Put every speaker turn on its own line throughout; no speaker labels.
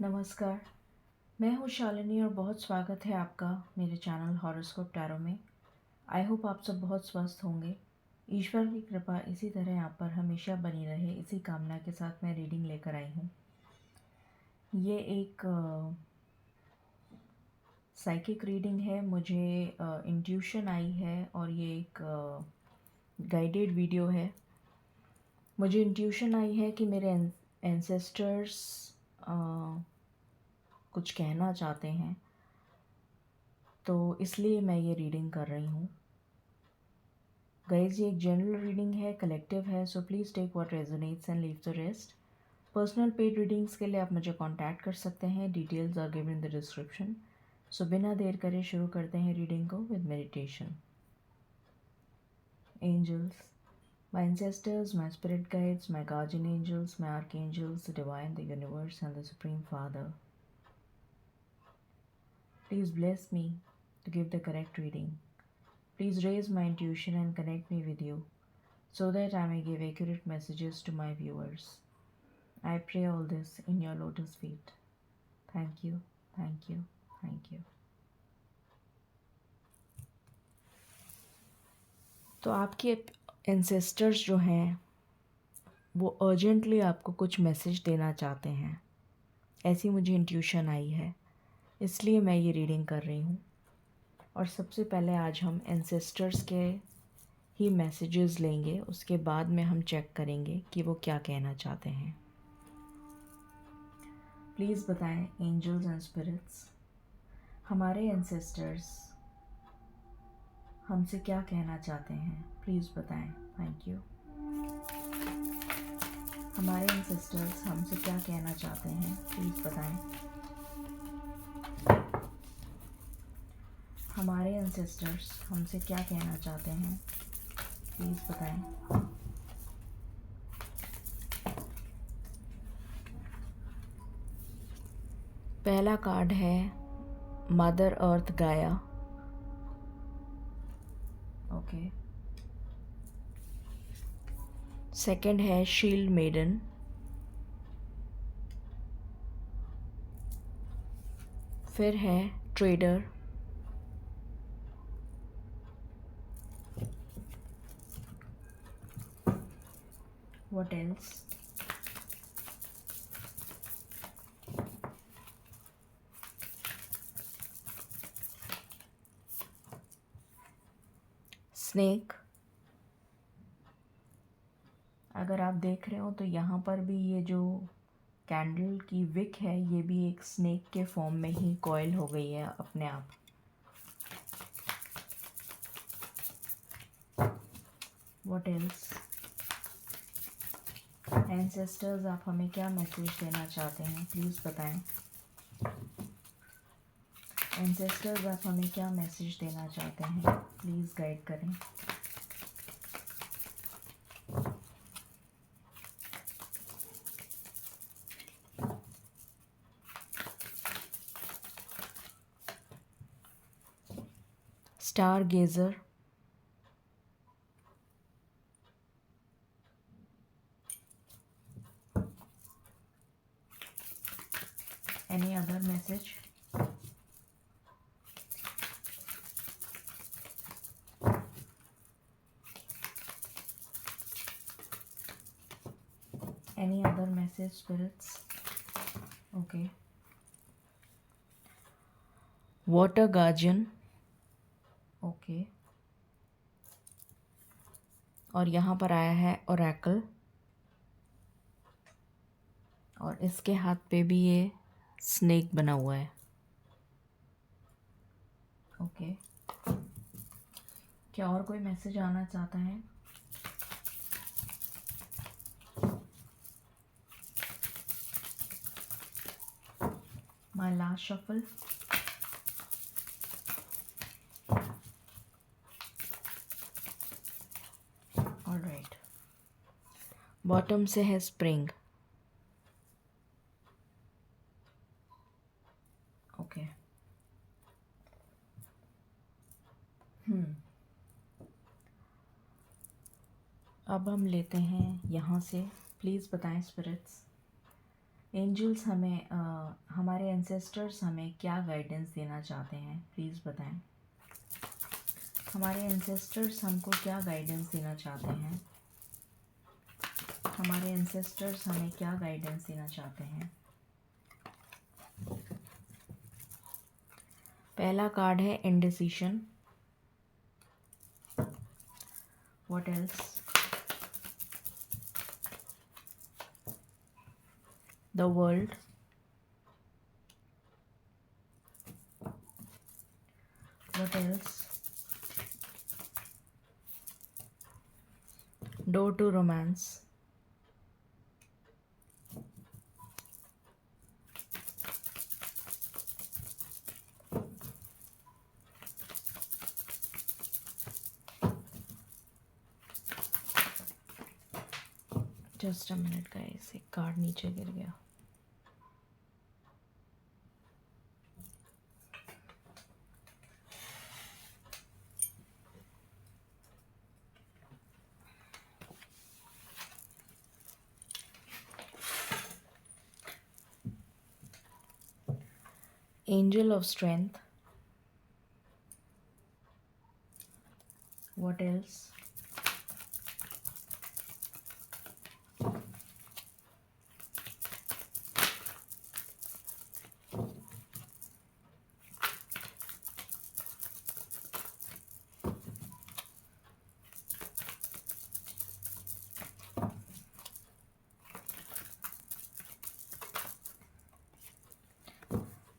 नमस्कार, मैं हूँ शालिनी और बहुत स्वागत है आपका मेरे चैनल हॉरोस्कोप टैरो में। आई होप आप सब बहुत स्वस्थ होंगे। ईश्वर की कृपा इसी तरह आप पर हमेशा बनी रहे, इसी कामना के साथ मैं रीडिंग लेकर आई हूँ। ये एक साइकिक रीडिंग है। मुझे इंट्यूशन आई है और ये एक गाइडेड वीडियो है। मुझे इंट्यूशन आई है कि मेरे एंसेस्टर्स कुछ कहना चाहते हैं, तो इसलिए मैं ये रीडिंग कर रही हूँ। गाइज, ये एक जनरल रीडिंग है, कलेक्टिव है, so please take what resonates and leave the rest. Personal paid readings के लिए आप मुझे कांटेक्ट कर सकते हैं। Details are given in the description. So बिना देर करे शुरू करते हैं रीडिंग को with meditation. Angels, my ancestors, my spirit guides, my guardian angels, my archangels, the divine, the universe, and the Supreme Father, please bless me to give the correct reading. Please raise my intuition and connect me with you so that I may give accurate messages to my viewers. I pray all this in your lotus feet. Thank you, thank you, thank you. तो आपके ancestors जो हैं वो urgently आपको कुछ message देना चाहते हैं, ऐसी मुझे इंट्यूशन आई है, इसलिए मैं ये रीडिंग कर रही हूँ। और सबसे पहले आज हम एंसेस्टर्स के ही मैसेजेस लेंगे, उसके बाद में हम चेक करेंगे कि वो क्या कहना चाहते हैं। प्लीज़ बताएं एंजल्स एंड स्पिरिट्स, हमारे एंसेस्टर्स हमसे क्या कहना चाहते हैं। प्लीज़ बताएं। Thank you. हमारे एंसेस्टर्स हमसे क्या कहना चाहते हैं, प्लीज़ बताएं। हमारे एंसेस्टर्स हमसे क्या कहना चाहते हैं, प्लीज़ बताएं। पहला कार्ड है मदर अर्थ गाया। ओके। सेकंड है शील्ड मेडन। फिर है ट्रेडर। What else? स्नेक। अगर आप देख रहे हो तो यहाँ पर भी ये जो कैंडल की विक है, ये भी एक स्नेक के फॉर्म में ही कॉइल हो गई है अपने आप। What else? एंसेस्टर्स, आप हमें क्या मैसेज देना चाहते हैं, प्लीज़ बताएं। एंसेस्टर्स, आप हमें क्या मैसेज देना चाहते हैं, प्लीज़ गाइड करें। Star गेजर। Any other message? Any other message, spirits? Okay. Water guardian. Okay. और यहाँ पर आया है ओरेकल, और इसके हाथ पे भी ये स्नेक बना हुआ है। ओके। क्या और कोई मैसेज आना चाहता है? My last shuffle. All right. Bottom से है स्प्रिंग। ओके। अब हम लेते हैं यहाँ से। प्लीज़ बताएं स्पिरिट्स, एंजल्स हमें हमारे एंसेस्टर्स हमें क्या गाइडेंस देना चाहते हैं, प्लीज़ बताएं। हमारे एंसेस्टर्स हमको क्या गाइडेंस देना चाहते हैं? हमारे एंसेस्टर्स हमें क्या गाइडेंस देना चाहते हैं? पहला कार्ड है indecision. What else? The world. What else? Door to romance. Just a minute guys, एक कार्ड नीचे गिर गया। Angel of strength. What else?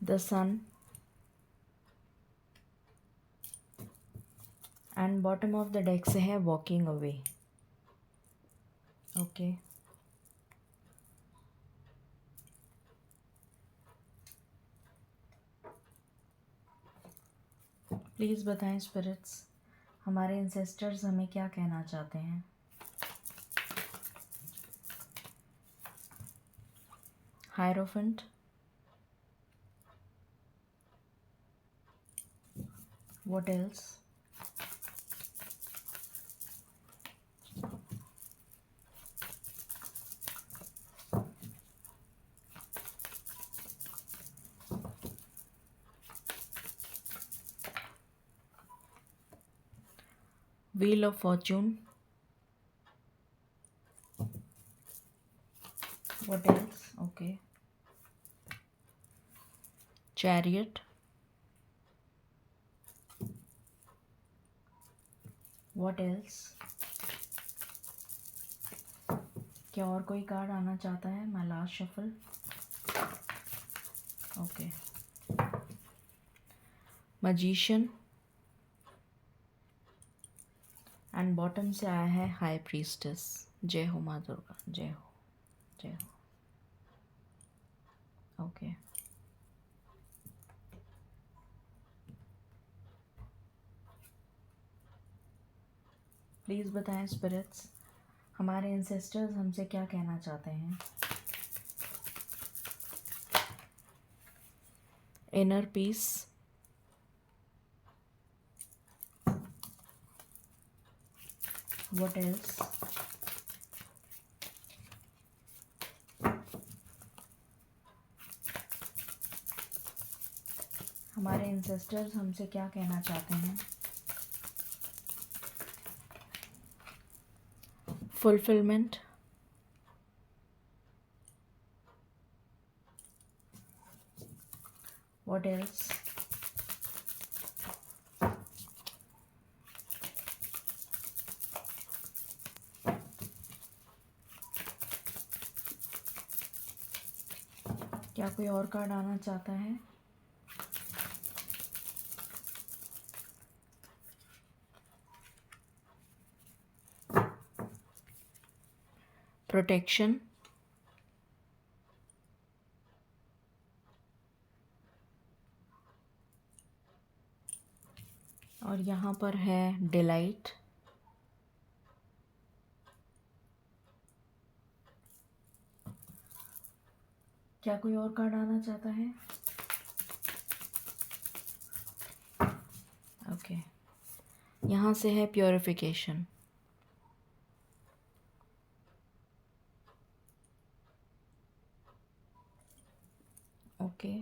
The sun. And bottom of the deck से है वॉकिंग अवे। ओके, प्लीज़ बताएं spirits, हमारे ancestors हमें क्या कहना चाहते हैं? Hierophant. What else? Wheel of fortune. What else? Okay, chariot. What else? क्या और कोई कार्ड आना चाहता है? My last shuffle. Okay, magician. And bottom से आया है हाई प्रीस्टेस। जय हो माँ दुर्गा, जय हो, जय हो। ओके, प्लीज़ बताएं स्पिरिट्स, हमारे एंसेस्टर्स हमसे क्या कहना चाहते हैं? Inner peace. What else? हमारे एंसेस्टर्स हमसे क्या कहना चाहते हैं? फुलफिलमेंट। What else? क्या कोई और कार्ड आना चाहता है? प्रोटेक्शन। और यहाँ पर है डिलाइट। क्या कोई और कार्ड आना चाहता है? ओके, यहाँ से है प्योरिफिकेशन। ओके,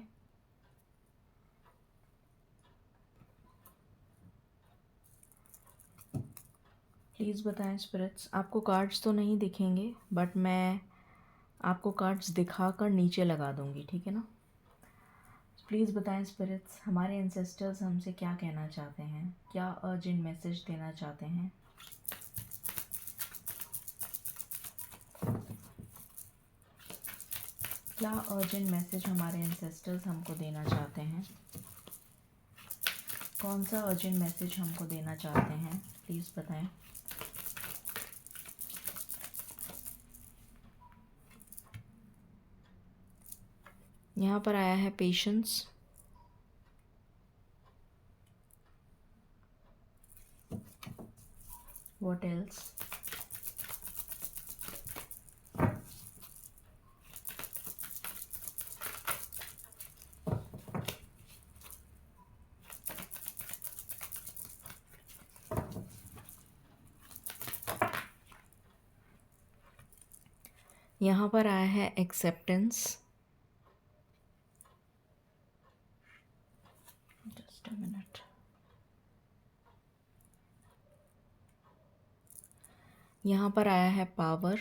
प्लीज़ बताएं स्पिरिट्स, आपको कार्ड्स तो नहीं दिखेंगे बट मैं आपको कार्ड्स दिखाकर नीचे लगा दूंगी, ठीक है ना। प्लीज़ बताएं स्पिरिट्स, हमारे एंसेस्टर्स हमसे क्या कहना चाहते हैं, क्या अर्जेंट मैसेज देना चाहते हैं। क्या अर्जेंट मैसेज हमारे एंसेस्टर्स हमको देना चाहते हैं, कौन सा अर्जेंट मैसेज हमको देना चाहते हैं, प्लीज़ बताएं। यहाँ पर आया है पेशेंस, व्हाट एल्स, यहाँ पर आया है एक्सेप्टेंस, जस्ट अ मिनट, यहाँ पर आया है पावर,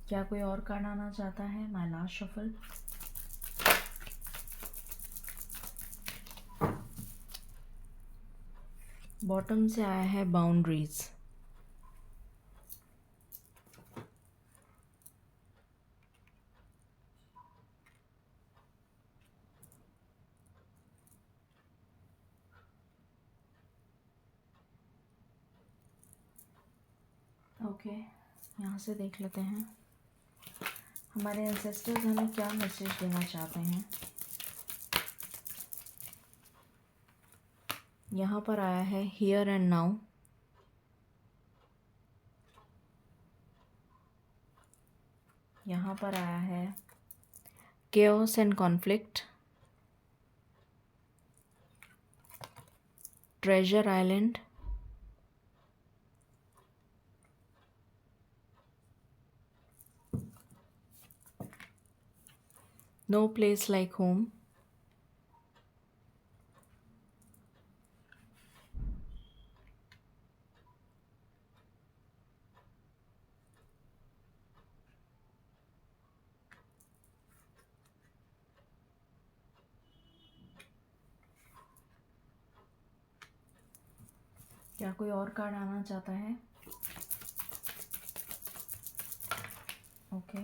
क्या कोई और कार्ड आना चाहता है, माय लास्ट शफल। बॉटम से आया है बाउंड्रीज, ओके, यहाँ से देख लेते हैं हमारे एंसेस्टर्स हमें क्या मैसेज देना चाहते हैं। यहाँ पर आया है हियर एंड नाउ, यहाँ पर आया है chaos and conflict, treasure island, no place like home, क्या कोई और कार्ड आना चाहता है। Okay,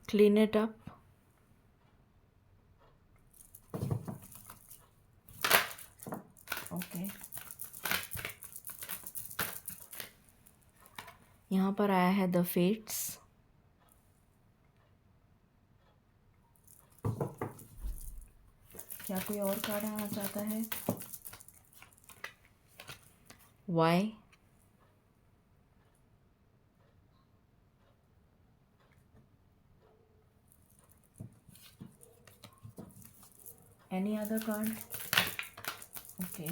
clean it up, okay, यहाँ पर आया है द फेट्स, क्या कोई और कार्ड आना चाहता है। Why, any other card, okay,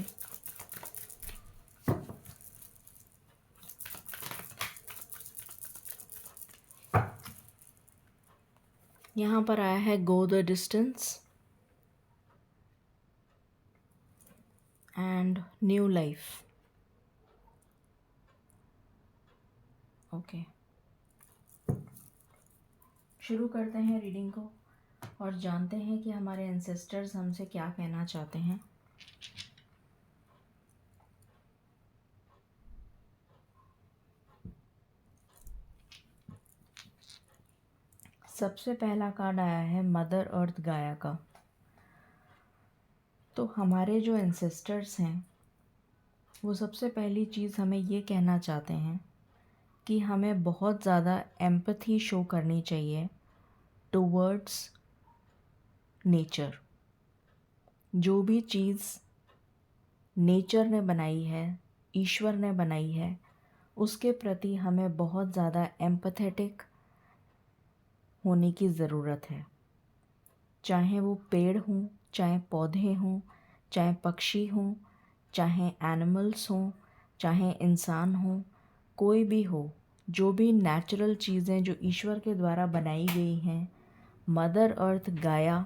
यहाँ पर आया है go the distance and new life, okay. शुरू करते हैं रीडिंग को और जानते हैं कि हमारे एंसेस्टर्स हमसे क्या कहना चाहते हैं। सबसे पहला कार्ड आया है मदर अर्थ गाया का। तो हमारे जो एंसेस्टर्स हैं वो सबसे पहली चीज़ हमें ये कहना चाहते हैं कि हमें बहुत ज़्यादा एम्पैथी शो करनी चाहिए टुवर्ड्स नेचर। जो भी चीज़ नेचर ने बनाई है, ईश्वर ने बनाई है, उसके प्रति हमें बहुत ज़्यादा एम्पैथेटिक होने की ज़रूरत है। चाहे वो पेड़ हों, चाहे पौधे हों, चाहे पक्षी हों, चाहे एनिमल्स हों, चाहे इंसान हो, कोई भी हो, जो भी नेचुरल चीज़ें जो ईश्वर के द्वारा बनाई गई हैं, मदर अर्थ गाया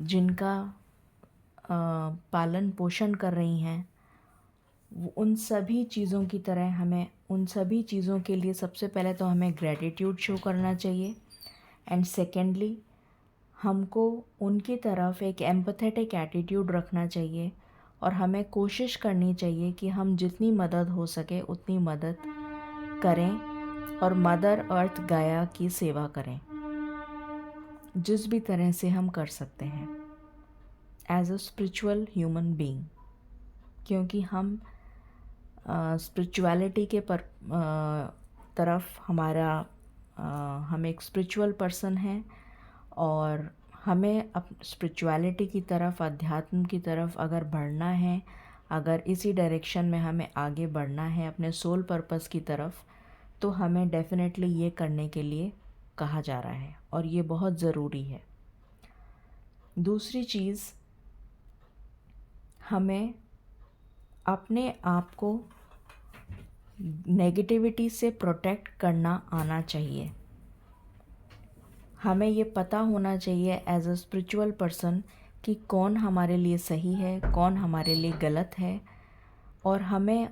जिनका पालन पोषण कर रही हैं, उन सभी चीज़ों की तरह हमें उन सभी चीज़ों के लिए सबसे पहले तो हमें ग्रैटिट्यूड शो करना चाहिए, एंड सेकेंडली हमको उनकी तरफ एक एम्पैथेटिक एटीट्यूड रखना चाहिए और हमें कोशिश करनी चाहिए कि हम जितनी मदद हो सके उतनी मदद करें और मदर अर्थ गाया की सेवा करें जिस भी तरह से हम कर सकते हैं as a spiritual human being, क्योंकि हम स्पिरिचुअलिटी के तरफ हम एक स्पिरिचुअल पर्सन हैं और हमें स्पिरिचुअलिटी की तरफ, अध्यात्म की तरफ अगर बढ़ना है, अगर इसी डायरेक्शन में हमें आगे बढ़ना है अपने सोल पर्पस की तरफ, तो हमें डेफिनेटली ये करने के लिए कहा जा रहा है और ये बहुत ज़रूरी है। दूसरी चीज़, हमें अपने आप को नेगेटिविटी से प्रोटेक्ट करना आना चाहिए। हमें ये पता होना चाहिए एज अ स्पिरिचुअल पर्सन कि कौन हमारे लिए सही है, कौन हमारे लिए गलत है, और हमें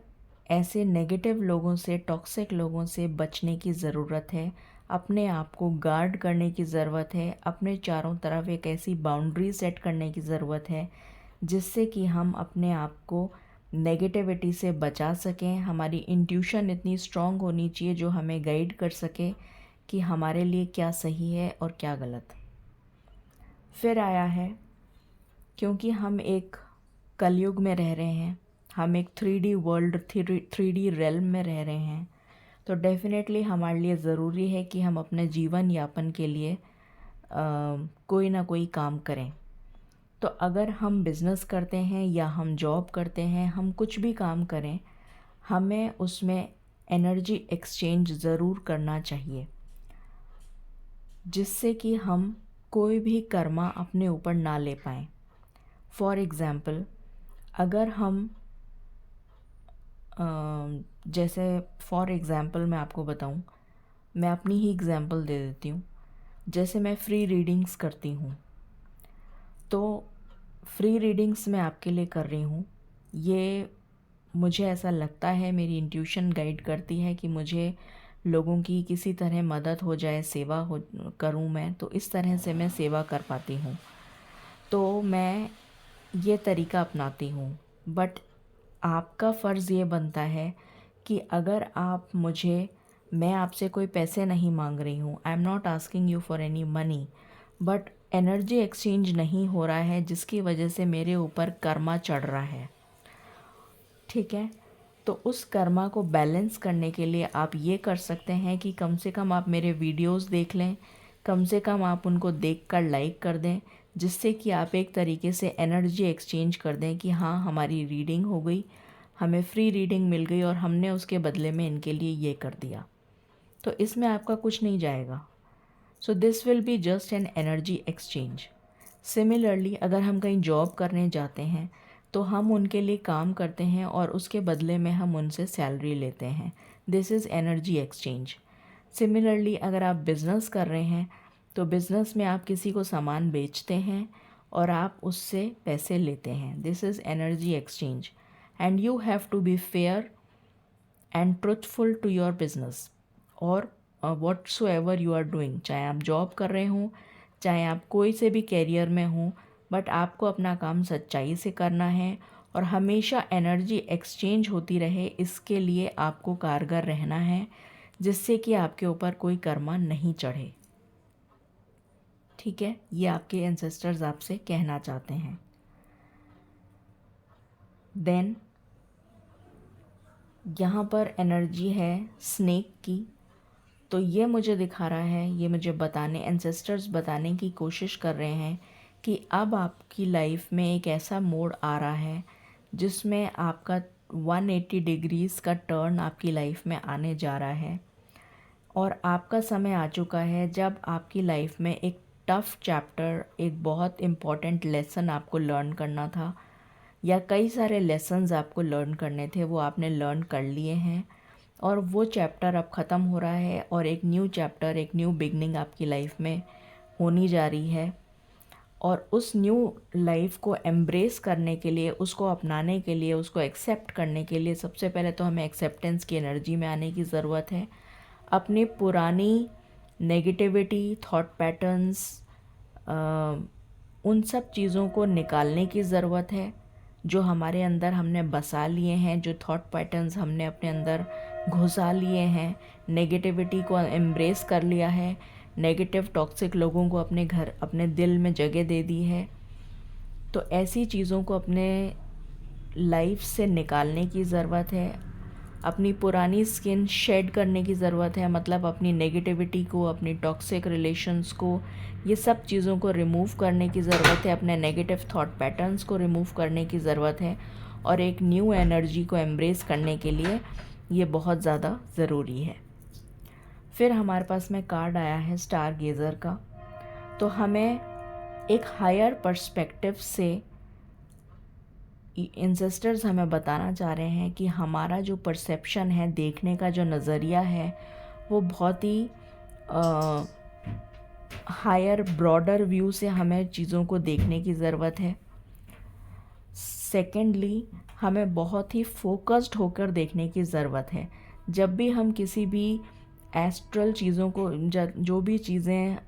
ऐसे नेगेटिव लोगों से, टॉक्सिक लोगों से बचने की ज़रूरत है। अपने आप को गार्ड करने की ज़रूरत है, अपने चारों तरफ एक ऐसी बाउंड्री सेट करने की ज़रूरत है जिससे कि हम अपने आप को नेगेटिविटी से बचा सकें। हमारी इंट्यूशन इतनी स्ट्रॉन्ग होनी चाहिए जो हमें गाइड कर सके कि हमारे लिए क्या सही है और क्या गलत। फिर आया है, क्योंकि हम एक कलयुग में रह रहे हैं, हम एक 3D वर्ल्ड, 3D रेल्म में रह रहे हैं, तो डेफिनेटली हमारे लिए ज़रूरी है कि हम अपने जीवन यापन के लिए कोई ना कोई काम करें। तो अगर हम बिज़नेस करते हैं या हम जॉब करते हैं, हम कुछ भी काम करें, हमें उसमें एनर्जी एक्सचेंज ज़रूर करना चाहिए जिससे कि हम कोई भी कर्मा अपने ऊपर ना ले पाएँ। फॉर एग्ज़ाम्पल, अगर हम जैसे फॉर एग्ज़ाम्पल मैं आपको बताऊं, मैं अपनी ही एग्ज़ाम्पल दे देती हूँ। जैसे मैं फ्री रीडिंग्स करती हूँ, तो फ्री रीडिंग्स मैं आपके लिए कर रही हूँ, ये मुझे ऐसा लगता है, मेरी इंट्यूशन गाइड करती है कि मुझे लोगों की किसी तरह मदद हो जाए, सेवा हो करूँ मैं, तो इस तरह से मैं सेवा कर पाती हूँ, तो मैं ये तरीका अपनाती हूँ। बट आपका फ़र्ज़ ये बनता है कि अगर मैं आपसे कोई पैसे नहीं मांग रही हूँ, I am not asking you for any money, but energy exchange नहीं हो रहा है जिसकी वजह से मेरे ऊपर कर्मा चढ़ रहा है, ठीक है, तो उस कर्मा को बैलेंस करने के लिए आप ये कर सकते हैं कि कम से कम आप मेरे वीडियोस देख लें, कम से कम आप उनको देखकर लाइक कर दें, जिससे कि आप एक तरीके से एनर्जी एक्सचेंज कर दें कि हाँ, हमारी रीडिंग हो गई, हमें फ्री रीडिंग मिल गई और हमने उसके बदले में इनके लिए ये कर दिया, तो इसमें आपका कुछ नहीं जाएगा। So this will be just an energy exchange. Similarly अगर हम कहीं जॉब करने जाते हैं तो हम उनके लिए काम करते हैं और उसके बदले में हम उनसे सैलरी लेते हैं, this is energy exchange. Similarly अगर आप बिज़नेस कर रहे हैं तो बिज़नेस में आप किसी को सामान बेचते हैं और आप उससे पैसे लेते हैं, this is energy exchange, and you have to be fair and truthful to your business और व्हाटसोएवर यू आर डूइंग, चाहे आप जॉब कर रहे हों, चाहे आप कोई से भी कैरियर में हों, बट आपको अपना काम सच्चाई से करना है और हमेशा एनर्जी एक्सचेंज होती रहे, इसके लिए आपको कारगर रहना है जिससे कि आपके ऊपर कोई कर्मा नहीं चढ़े, ठीक है, ये आपके एंसेस्टर्स आपसे कहना चाहते हैं। देन यहाँ पर एनर्जी है स्नेक की, तो ये मुझे दिखा रहा है, ये मुझे एंसेस्टर्स बताने की कोशिश कर रहे हैं कि अब आपकी लाइफ में एक ऐसा मोड़ आ रहा है जिसमें आपका 180 डिग्रीज़ का टर्न आपकी लाइफ में आने जा रहा है और आपका समय आ चुका है जब आपकी लाइफ में एक टफ़ चैप्टर, एक बहुत इम्पॉर्टेंट लेसन आपको लर्न करना था, या कई सारे लेसन्स आपको लर्न करने थे, वो आपने लर्न कर लिए हैं और वो चैप्टर अब ख़त्म हो रहा है और एक न्यू चैप्टर, एक न्यू बिगनिंग आपकी लाइफ में होनी जा रही है। और उस न्यू लाइफ को एम्ब्रेस करने के लिए, उसको अपनाने के लिए, उसको एक्सेप्ट करने के लिए सबसे पहले तो हमें एक्सेप्टेंस की एनर्जी में आने की ज़रूरत है। अपनी पुरानी नेगेटिविटी, थॉट पैटर्न्स, उन सब चीज़ों को निकालने की ज़रूरत है जो हमारे अंदर हमने बसा लिए हैं, जो थॉट पैटर्न्स हमने अपने अंदर घुसा लिए हैं। नेगेटिविटी को एम्ब्रेस कर लिया है, नेगेटिव टॉक्सिक लोगों को अपने घर, अपने दिल में जगह दे दी है। तो ऐसी चीज़ों को अपने लाइफ से निकालने की ज़रूरत है। अपनी पुरानी स्किन शेड करने की ज़रूरत है, मतलब अपनी नेगेटिविटी को, अपनी टॉक्सिक रिलेशंस को, ये सब चीज़ों को रिमूव करने की ज़रूरत है। अपने नेगेटिव थॉट पैटर्न्स को रिमूव करने की ज़रूरत है और एक न्यू एनर्जी को एम्ब्रेस करने के लिए ये बहुत ज़्यादा ज़रूरी है। फिर हमारे पास में कार्ड आया है स्टार गेज़र का। तो हमें एक हायर पर्सपेक्टिव से एंसेस्टर्स हमें बताना चाह रहे हैं कि हमारा जो परसेप्शन है, देखने का जो नज़रिया है, वो बहुत ही हायर ब्रॉडर व्यू से हमें चीज़ों को देखने की ज़रूरत है। सेकेंडली, हमें बहुत ही फोकस्ड होकर देखने की ज़रूरत है। जब भी हम किसी भी एस्ट्रल चीज़ों को, जो भी चीज़ें,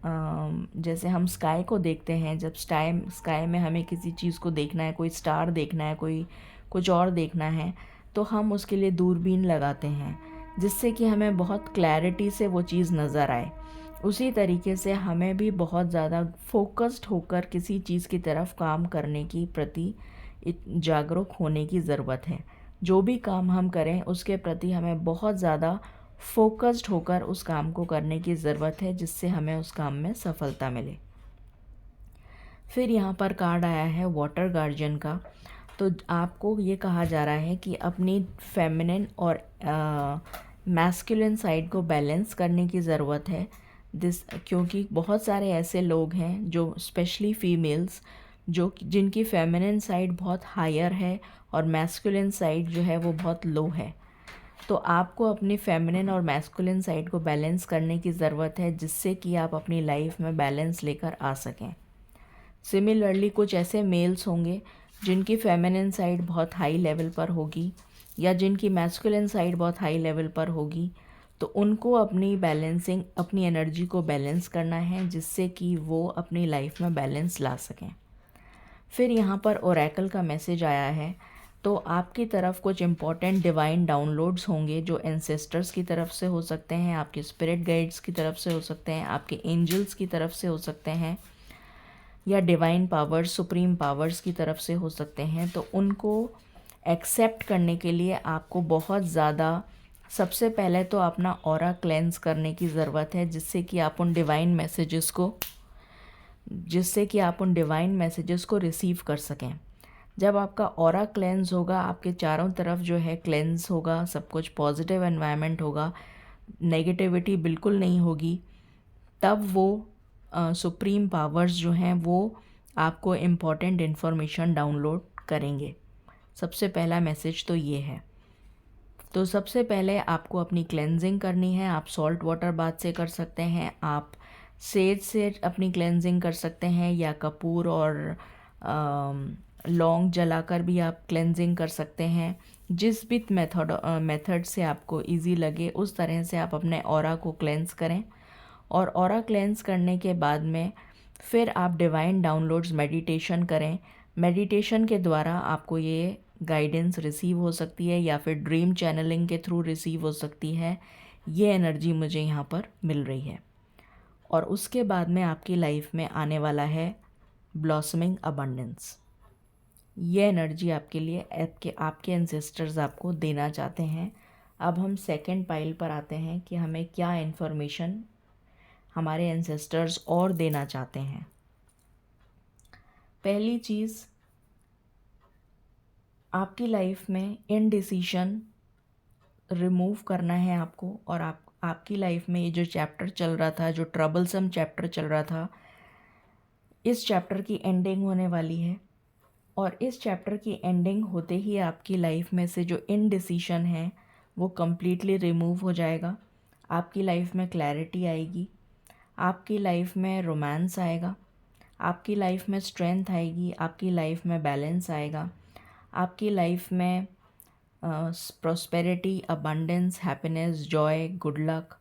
जैसे हम स्काई को देखते हैं, जब स्काई में हमें किसी चीज़ को देखना है, कोई स्टार देखना है, कोई कुछ और देखना है, तो हम उसके लिए दूरबीन लगाते हैं जिससे कि हमें बहुत क्लैरिटी से वो चीज़ नज़र आए। उसी तरीके से हमें भी बहुत ज़्यादा फोकस्ड होकर किसी चीज़ की तरफ काम करने की प्रति जागरूक होने की ज़रूरत है। जो भी काम हम करें उसके प्रति हमें बहुत ज़्यादा फोकस्ड होकर उस काम को करने की ज़रूरत है, जिससे हमें उस काम में सफलता मिले। फिर यहाँ पर कार्ड आया है वाटर गार्जियन का। तो आपको ये कहा जा रहा है कि अपनी फेमिनिन और मैस्कुलिन साइड को बैलेंस करने की ज़रूरत है। क्योंकि बहुत सारे ऐसे लोग हैं जो स्पेशली फीमेल्स जिनकी फेमिनिन साइड बहुत हायर है और मैस्कुलिन साइड जो है वो बहुत लो है। तो आपको अपनी फेमिनिन और मैस्कुलिन साइड को बैलेंस करने की ज़रूरत है, जिससे कि आप अपनी लाइफ में बैलेंस लेकर आ सकें। सिमिलरली कुछ ऐसे मेल्स होंगे जिनकी फेमिनिन साइड बहुत हाई लेवल पर होगी या जिनकी मैस्कुलिन साइड बहुत हाई लेवल पर होगी, तो उनको अपनी एनर्जी को बैलेंस करना है, जिससे कि वो अपनी लाइफ में बैलेंस ला सकें। फिर यहाँ पर ओरेकल का मैसेज आया है। तो आपकी तरफ कुछ इम्पॉर्टेंट डिवाइन डाउनलोड्स होंगे जो एंसेस्टर्स की तरफ से हो सकते हैं, आपके स्पिरिट गाइड्स की तरफ से हो सकते हैं, आपके एंजल्स की तरफ से हो सकते हैं, या डिवाइन पावर्स, सुप्रीम पावर्स की तरफ से हो सकते हैं। तो उनको एक्सेप्ट करने के लिए आपको बहुत ज़्यादा, सबसे पहले तो अपना ऑरा क्लेंस करने की ज़रूरत है, जिससे कि आप उन डिवाइन मैसेजेस को रिसीव कर सकें। जब आपका ऑरा क्लेंस होगा, आपके चारों तरफ जो है क्लेंस होगा, सब कुछ पॉजिटिव एनवायरनमेंट होगा, नेगेटिविटी बिल्कुल नहीं होगी, तब वो सुप्रीम पावर्स जो हैं वो आपको इम्पॉर्टेंट इन्फॉर्मेशन डाउनलोड करेंगे। सबसे पहला मैसेज तो ये है। तो सबसे पहले आपको अपनी क्लेंजिंग करनी है। आप सॉल्ट वाटर बाथ से कर सकते हैं, आप सेज से अपनी क्लेंजिंग कर सकते हैं, या कपूर और लौंग जलाकर भी आप क्लेंजिंग कर सकते हैं। जिस भी मेथड से आपको इजी लगे उस तरह से आप अपने ऑरा को क्लेंस करें। और ऑरा क्लेंस करने के बाद में फिर आप डिवाइन डाउनलोड्स मेडिटेशन करें। मेडिटेशन के द्वारा आपको ये गाइडेंस रिसीव हो सकती है या फिर ड्रीम चैनलिंग के थ्रू रिसीव हो सकती है। ये एनर्जी मुझे यहाँ पर मिल रही है। और उसके बाद में आपकी लाइफ में आने वाला है ब्लॉसमिंग अबंडेंस। ये एनर्जी आपके लिए आपके एंसेस्टर्स आपको देना चाहते हैं। अब हम सेकंड पाइल पर आते हैं कि हमें क्या इन्फॉर्मेशन हमारे एंसेस्टर्स और देना चाहते हैं। पहली चीज़, आपकी लाइफ में इनडिसीजन रिमूव करना है आपको। और आपकी लाइफ में ये जो चैप्टर चल रहा था, जो ट्रबलसम चैप्टर चल रहा था, इस चैप्टर की एंडिंग होने वाली है और इस चैप्टर की एंडिंग होते ही आपकी लाइफ में से जो इनडिसीशन है वो कम्प्लीटली रिमूव हो जाएगा। आपकी लाइफ में क्लैरिटी आएगी, आपकी लाइफ में रोमांस आएगा, आपकी लाइफ में स्ट्रेंथ आएगी, आपकी लाइफ में बैलेंस आएगा, आपकी लाइफ में prosperity, abundance, happiness, Joy, good luck,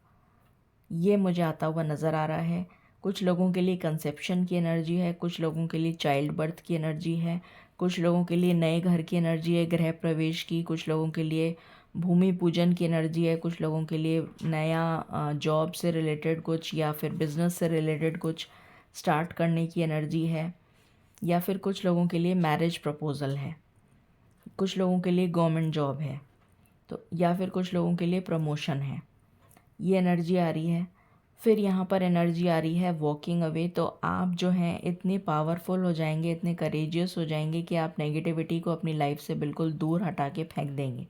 ये मुझे आता हुआ नज़र आ रहा है। कुछ लोगों के लिए कंसेप्शन की एनर्जी है, कुछ लोगों के लिए चाइल्ड बर्थ की एनर्जी है, कुछ लोगों के लिए नए घर की एनर्जी है, गृह प्रवेश की, कुछ लोगों के लिए भूमि पूजन की एनर्जी है, कुछ लोगों के लिए नया जॉब से रिलेटेड कुछ या फिर बिज़नेस से रिलेटेड कुछ स्टार्ट करने की एनर्जी है, या फिर कुछ लोगों के लिए मैरिज प्रपोज़ल है, कुछ लोगों के लिए गवर्नमेंट जॉब है, तो या फिर कुछ लोगों के लिए प्रमोशन है। ये एनर्जी आ रही है। फिर यहाँ पर एनर्जी आ रही है वॉकिंग अवे। तो आप जो हैं इतने पावरफुल हो जाएंगे, इतने करेजियस हो जाएंगे कि आप नेगेटिविटी को अपनी लाइफ से बिल्कुल दूर हटा के फेंक देंगे।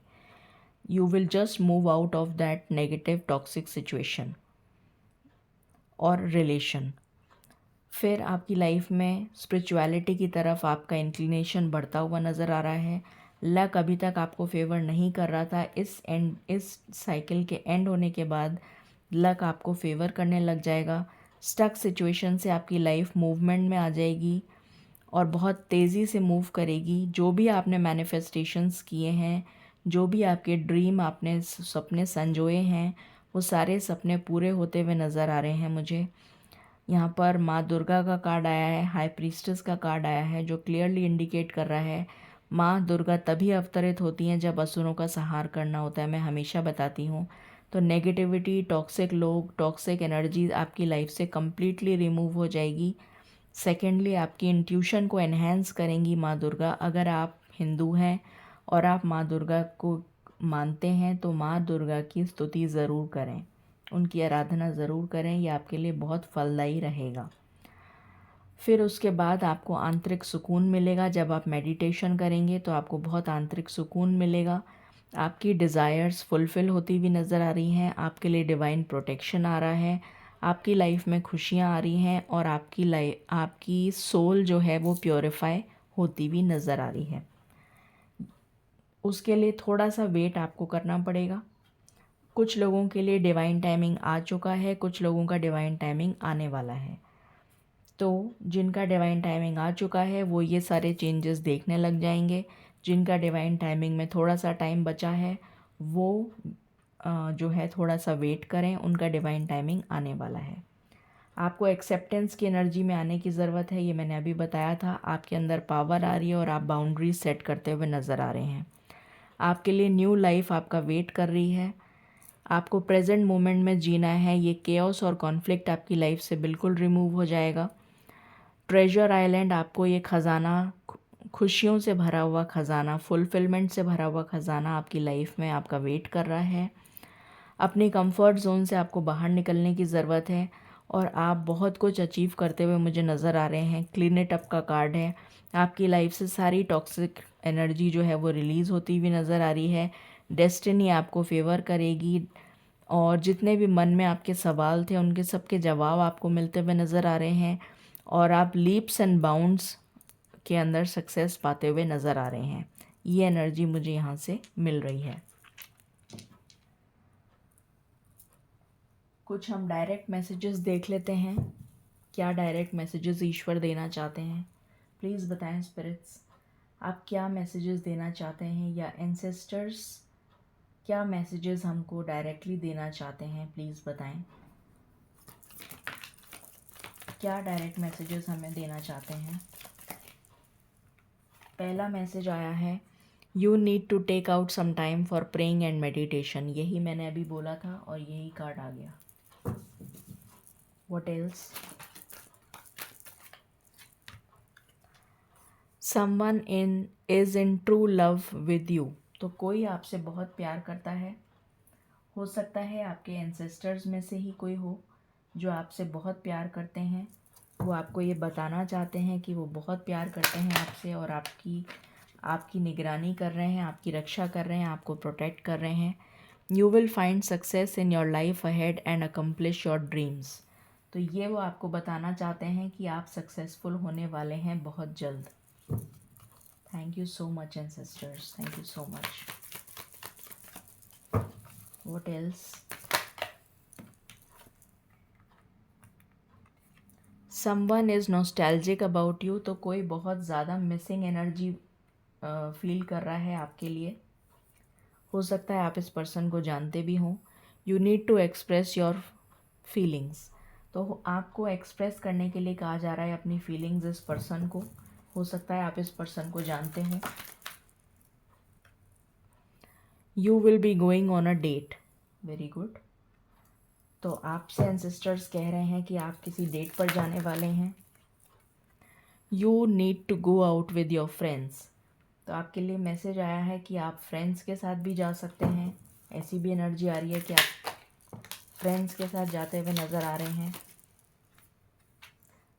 You will just move out of that negative toxic situation और रिलेशन। फिर आपकी लाइफ में स्पिरिचुअलिटी की तरफ आपका इंक्लिनेशन बढ़ता हुआ नज़र आ रहा है। लक अभी तक आपको फेवर नहीं कर रहा था, इस साइकिल के एंड होने के बाद लक आपको फेवर करने लग जाएगा। स्टक सिचुएशन से आपकी लाइफ मूवमेंट में आ जाएगी और बहुत तेज़ी से मूव करेगी। जो भी आपने मैनिफेस्टेशंस किए हैं, जो भी आपके ड्रीम आपने सपने संजोए हैं, वो सारे सपने पूरे होते हुए नज़र आ रहे हैं मुझे। यहाँ पर माँ दुर्गा का कार्ड आया है, हाई प्रीस्टेस का कार्ड आया है, जो क्लियरली इंडिकेट कर रहा है माँ दुर्गा तभी अवतरित होती हैं जब असुरों का संहार करना होता है। मैं हमेशा बताती हूँ। तो नेगेटिविटी, टॉक्सिक लोग, टॉक्सिक एनर्जी आपकी लाइफ से कम्प्लीटली रिमूव हो जाएगी। सेकेंडली, आपकी इंट्यूशन को एनहेंस करेंगी माँ दुर्गा। अगर आप हिंदू हैं और आप माँ दुर्गा को मानते हैं तो माँ दुर्गा की स्तुति ज़रूर करें, उनकी आराधना ज़रूर करें, ये आपके लिए बहुत फलदायी रहेगा। फिर उसके बाद आपको आंतरिक सुकून मिलेगा। जब आप मेडिटेशन करेंगे तो आपको बहुत आंतरिक सुकून मिलेगा। आपकी डिज़ायर्स फुलफ़िल होती हुई नज़र आ रही हैं, आपके लिए डिवाइन प्रोटेक्शन आ रहा है, आपकी लाइफ में खुशियाँ आ रही हैं और आपकी सोल जो है वो प्योरीफाई होती हुई नज़र आ रही है। उसके लिए थोड़ा सा वेट आपको करना पड़ेगा। कुछ लोगों के लिए डिवाइन टाइमिंग आ चुका है, कुछ लोगों का डिवाइन टाइमिंग आने वाला है। तो जिनका डिवाइन टाइमिंग आ चुका है वो ये सारे चेंजेस देखने लग जाएंगे। जिनका डिवाइन टाइमिंग में थोड़ा सा टाइम बचा है वो जो है थोड़ा सा वेट करें, उनका डिवाइन टाइमिंग आने वाला है। आपको एक्सेप्टेंस की एनर्जी में आने की ज़रूरत है, ये मैंने अभी बताया था। आपके अंदर पावर आ रही है और आप बाउंड्रीज सेट करते हुए नज़र आ रहे हैं। आपके लिए न्यू लाइफ आपका वेट कर रही है। आपको प्रेजेंट मोमेंट में जीना है। ये केओस और कॉन्फ्लिक्ट आपकी लाइफ से बिल्कुल रिमूव हो जाएगा। ट्रेजर आइलैंड आपको ये ख़जाना, खुशियों से भरा हुआ ख़जाना, फुलफ़िलमेंट से भरा हुआ ख़जाना आपकी लाइफ में आपका वेट कर रहा है। अपनी कंफर्ट जोन से आपको बाहर निकलने की ज़रूरत है और आप बहुत कुछ अचीव करते हुए मुझे नज़र आ रहे हैं। क्लीन इट अप का कार्ड है। आपकी लाइफ से सारी टॉक्सिक एनर्जी जो है वो रिलीज़ होती हुई नज़र आ रही है। डेस्टिनी आपको फेवर करेगी और जितने भी मन में आपके सवाल थे उनके सबके जवाब आपको मिलते हुए नज़र आ रहे हैं और आप लीप्स एंड बाउंड्स के अंदर सक्सेस पाते हुए नज़र आ रहे हैं। ये एनर्जी मुझे यहाँ से मिल रही है। कुछ हम डायरेक्ट मैसेजेस देख लेते हैं। क्या डायरेक्ट मैसेजेस ईश्वर देना चाहते हैं, प्लीज़ बताएं स्पिरिट्स। आप क्या मैसेजेस देना चाहते हैं या एंसेस्टर्स क्या मैसेजेस हमको डायरेक्टली देना चाहते हैं, प्लीज़ बताएं। क्या डायरेक्ट मैसेजेस हमें देना चाहते हैं। पहला मैसेज आया है, you need to take out some time for praying and meditation. यही मैंने अभी बोला था और यही कार्ड आ गया। What else. Someone is in true love with you. तो कोई आपसे बहुत प्यार करता है। हो सकता है आपके एंसेस्टर्स में से ही कोई हो जो आपसे बहुत प्यार करते हैं। वो आपको ये बताना चाहते हैं कि वो बहुत प्यार करते हैं आपसे और आपकी निगरानी कर रहे हैं, आपकी रक्षा कर रहे हैं, आपको प्रोटेक्ट कर रहे हैं। You will find success in your life ahead and accomplish your dreams. तो ये वो आपको बताना चाहते हैं कि आप सक्सेसफुल होने वाले हैं बहुत जल्द। Thank you so much, ancestors. Thank you so much. What else? Someone is nostalgic about you. तो कोई बहुत ज़्यादा मिसिंग एनर्जी फील कर रहा है आपके लिए. हो सकता है आप इस पर्सन को जानते भी हों. You need to express your feelings. तो आपको एक्सप्रेस करने के लिए कहा जा रहा है अपनी फीलिंग्स इस पर्सन को. हो सकता है आप इस पर्सन को जानते हों. You will be going on a date. Very good. तो आपसे एंसेस्टर्स कह रहे हैं कि आप किसी डेट पर जाने वाले हैं. You need to go out with your friends. तो आपके लिए मैसेज आया है कि आप फ्रेंड्स के साथ भी जा सकते हैं. ऐसी भी एनर्जी आ रही है कि आप फ्रेंड्स के साथ जाते हुए नज़र आ रहे हैं.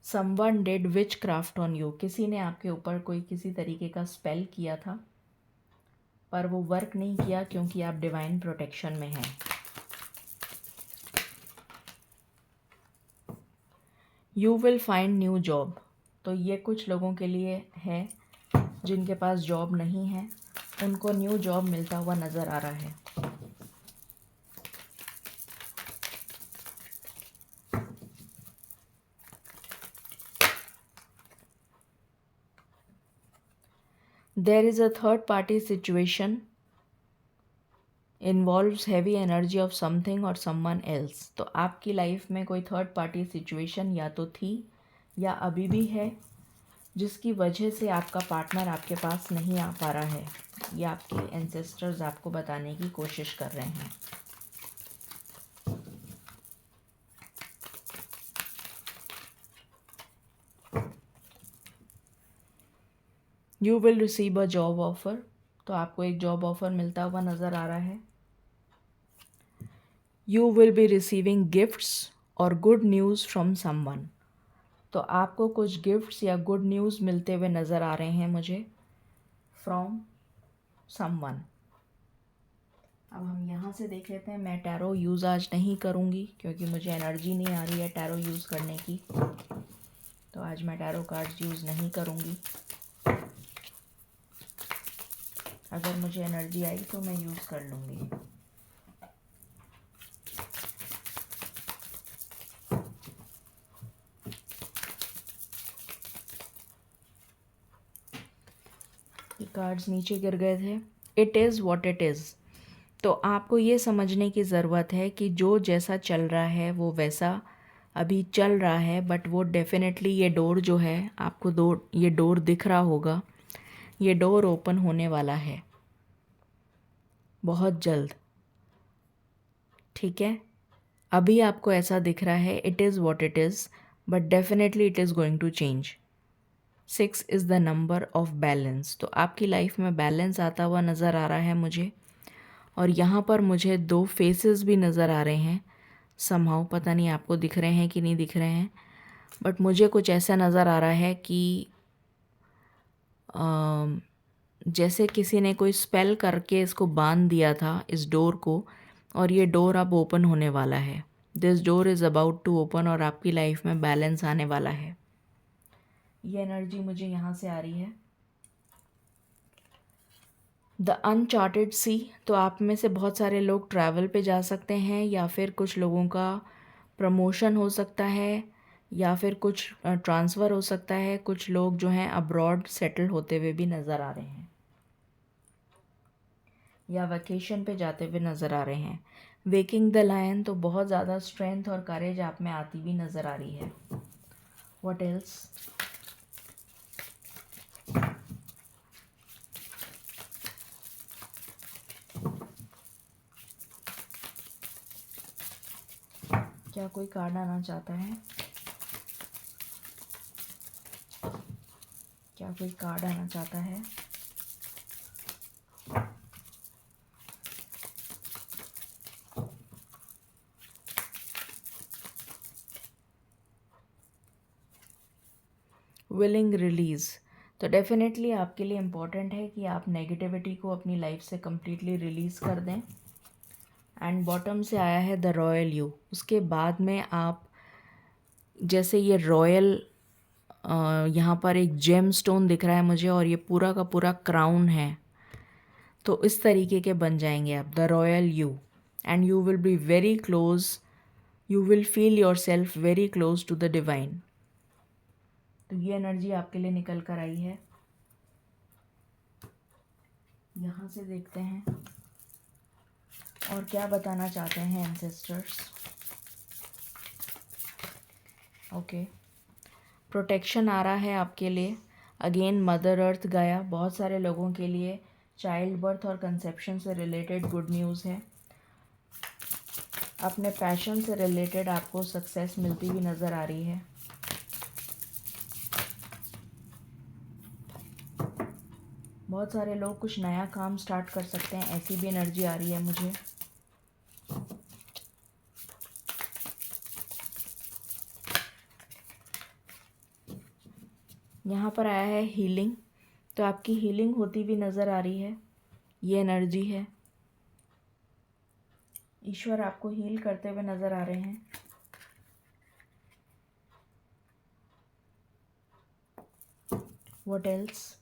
Someone did which craft on you. किसी ने आपके ऊपर कोई किसी तरीके का स्पेल किया था, पर वो वर्क नहीं किया क्योंकि आप डिवाइन प्रोटेक्शन में हैं. You will find new job. तो ये कुछ लोगों के लिए है जिनके पास जॉब नहीं है, उनको न्यू जॉब मिलता हुआ नज़र आ रहा है. There is a third party situation involves heavy energy of something और समवन एल्स. तो आपकी लाइफ में कोई थर्ड पार्टी सिचुएशन या तो थी या अभी भी है, जिसकी वजह से आपका पार्टनर आपके पास नहीं आ पा रहा है. ये आपके एंसेस्टर्स आपको बताने की कोशिश कर रहे हैं. You will receive a job offer. तो आपको एक जॉब ऑफ़र मिलता हुआ नज़र आ रहा है. You will be receiving gifts और गुड न्यूज़ फ्रॉम समवन. तो आपको कुछ गिफ्ट्स या गुड न्यूज़ मिलते हुए नज़र आ रहे हैं मुझे फ्रॉम समवन. अब हम यहाँ से देख लेते हैं. मैं टैरो यूज़ आज नहीं करूँगी क्योंकि मुझे एनर्जी नहीं आ रही है टैरो यूज़ करने की. तो आज मैं टैरो कार्ड्स यूज़ नहीं करूँगी. अगर मुझे एनर्जी आई तो मैं यूज़ कर लूँगी. ये कार्ड्स नीचे गिर गए थे. It is what it is. तो आपको ये समझने की ज़रूरत है कि जो जैसा चल रहा है वो वैसा अभी चल रहा है. बट वो डेफिनेटली ये डोर जो है आपको ये डोर दिख रहा होगा. ये डोर ओपन होने वाला है बहुत जल्द. ठीक है. अभी आपको ऐसा दिख रहा है it is what it is, but definitely it is going to change. 6 is the number of balance. तो आपकी लाइफ में बैलेंस आता हुआ नज़र आ रहा है मुझे. और यहाँ पर मुझे 2 फेसेस भी नज़र आ रहे हैं. समहाउ पता नहीं आपको दिख रहे हैं कि नहीं दिख रहे हैं, बट मुझे कुछ ऐसा नज़र आ रहा है कि जैसे किसी ने कोई स्पेल करके इसको बांध दिया था इस डोर को, और ये डोर अब ओपन होने वाला है. This door is about to open और आपकी लाइफ में बैलेंस आने वाला है. ये एनर्जी मुझे यहाँ से आ रही है. द अनचार्टेड सी. तो आप में से बहुत सारे लोग ट्रैवल पे जा सकते हैं, या फिर कुछ लोगों का प्रमोशन हो सकता है, या फिर कुछ ट्रांसफ़र हो सकता है. कुछ लोग जो हैं अब्रॉड सेटल होते हुए भी नज़र आ रहे हैं, या वैकेशन पे जाते हुए नज़र आ रहे हैं. Waking the lion. तो बहुत ज़्यादा स्ट्रेंथ और करेज आप में आती भी नज़र आ रही है. What else? क्या कोई कार्ड आना चाहता है? क्या कोई कार्ड आना चाहता है? Willing release. तो डेफिनेटली आपके लिए इम्पॉर्टेंट है कि आप नेगेटिविटी को अपनी लाइफ से कम्प्लीटली रिलीज़ कर दें. एंड बॉटम से आया है द रॉयल यू. उसके बाद में आप जैसे ये रॉयल यहाँ पर एक जेम स्टोन दिख रहा है मुझे, और ये पूरा का पूरा क्राउन है। तो इस तरीके के बन जाएंगे आप, the royal you, and you will be very close, you will feel yourself very close to the divine. तो ये एनर्जी आपके लिए निकल कर आई है। यहाँ से देखते हैं और क्या बताना चाहते हैं एंसेस्टर्स। ओके, प्रोटेक्शन आ रहा है आपके लिए। अगेन मदर अर्थ गाया, बहुत सारे लोगों के लिए चाइल्ड बर्थ और कंसेप्शन से रिलेटेड गुड न्यूज़ है। अपने पैशन से रिलेटेड आपको सक्सेस मिलती हुई नज़र आ रही है। बहुत सारे लोग कुछ नया काम स्टार्ट कर सकते हैं, ऐसी भी एनर्जी आ रही है मुझे। यहाँ पर आया है हीलिंग, तो आपकी हीलिंग होती हुई नज़र आ रही है। ये एनर्जी है, ईश्वर आपको हील करते हुए नज़र आ रहे हैं। What else?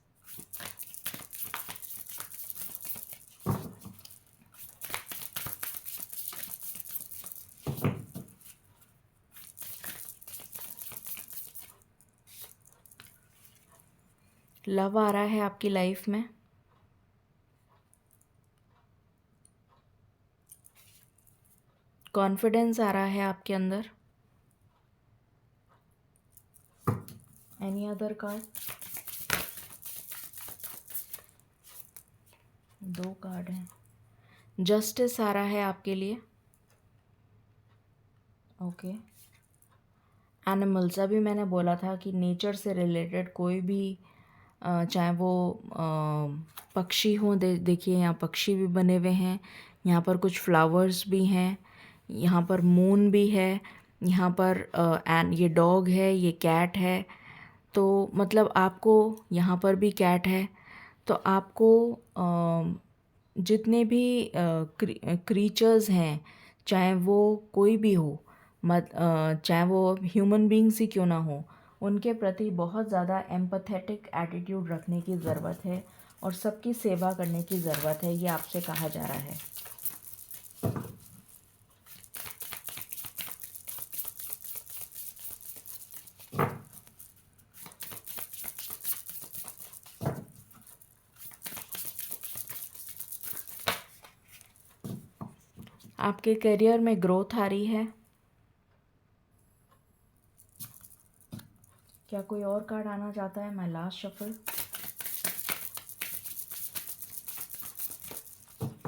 लव आ रहा है आपकी लाइफ में। कॉन्फिडेंस आ रहा है आपके अंदर। Any other card? 2 कार्ड हैं। जस्टिस आ रहा है आपके लिए। ओके, एनिमल्स, अभी मैंने बोला था कि नेचर से रिलेटेड कोई भी चाहे वो पक्षी हों, देखिए यहाँ पक्षी भी बने हुए हैं, यहाँ पर कुछ फ्लावर्स भी हैं, यहाँ पर मून भी है, यहाँ पर एंड ये डॉग है, ये कैट है। तो मतलब आपको यहाँ पर भी कैट है। तो आपको जितने भी क्रीचर्स हैं, चाहे वो कोई भी हो, चाहे वो ह्यूमन बींग्स ही क्यों ना हो, उनके प्रति बहुत ज़्यादा एम्पैथेटिक एटीट्यूड रखने की ज़रूरत है और सबकी सेवा करने की ज़रूरत है, ये आपसे कहा जा रहा है। आपके करियर में ग्रोथ आ रही है। क्या कोई और कार्ड आना चाहता है? My last shuffle.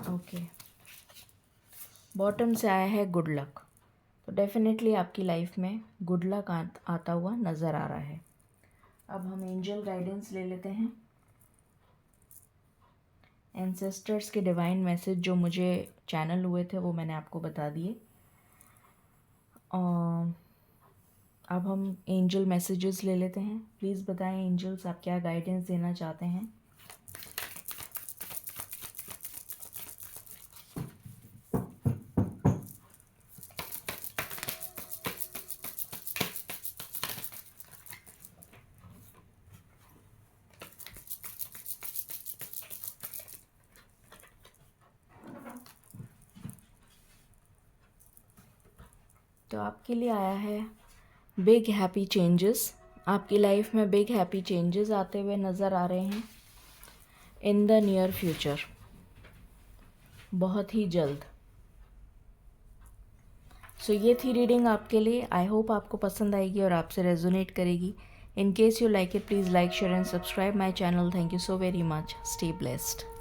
Okay, bottom से आया है गुड लक। तो डेफिनेटली आपकी लाइफ में गुड लक आता हुआ नज़र आ रहा है। अब हम एंजल गाइडेंस ले लेते हैं। एंसेस्टर्स के डिवाइन मैसेज जो मुझे चैनल हुए थे वो मैंने आपको बता दिए। अब हम एंजल मैसेजेस ले लेते हैं। प्लीज़ बताएं एंजल्स, आप क्या गाइडेंस देना चाहते हैं। तो आपके लिए आया है बिग हैप्पी चेंजेस। आपकी लाइफ में बिग हैप्पी चेंजेस आते हुए नज़र आ रहे हैं इन द नियर फ्यूचर, बहुत ही जल्द। सो ये थी रीडिंग आपके लिए। आई होप आपको पसंद आएगी और आपसे रेजोनेट करेगी। In case you like it, please like, share and subscribe my channel. Thank you so very much. Stay blessed.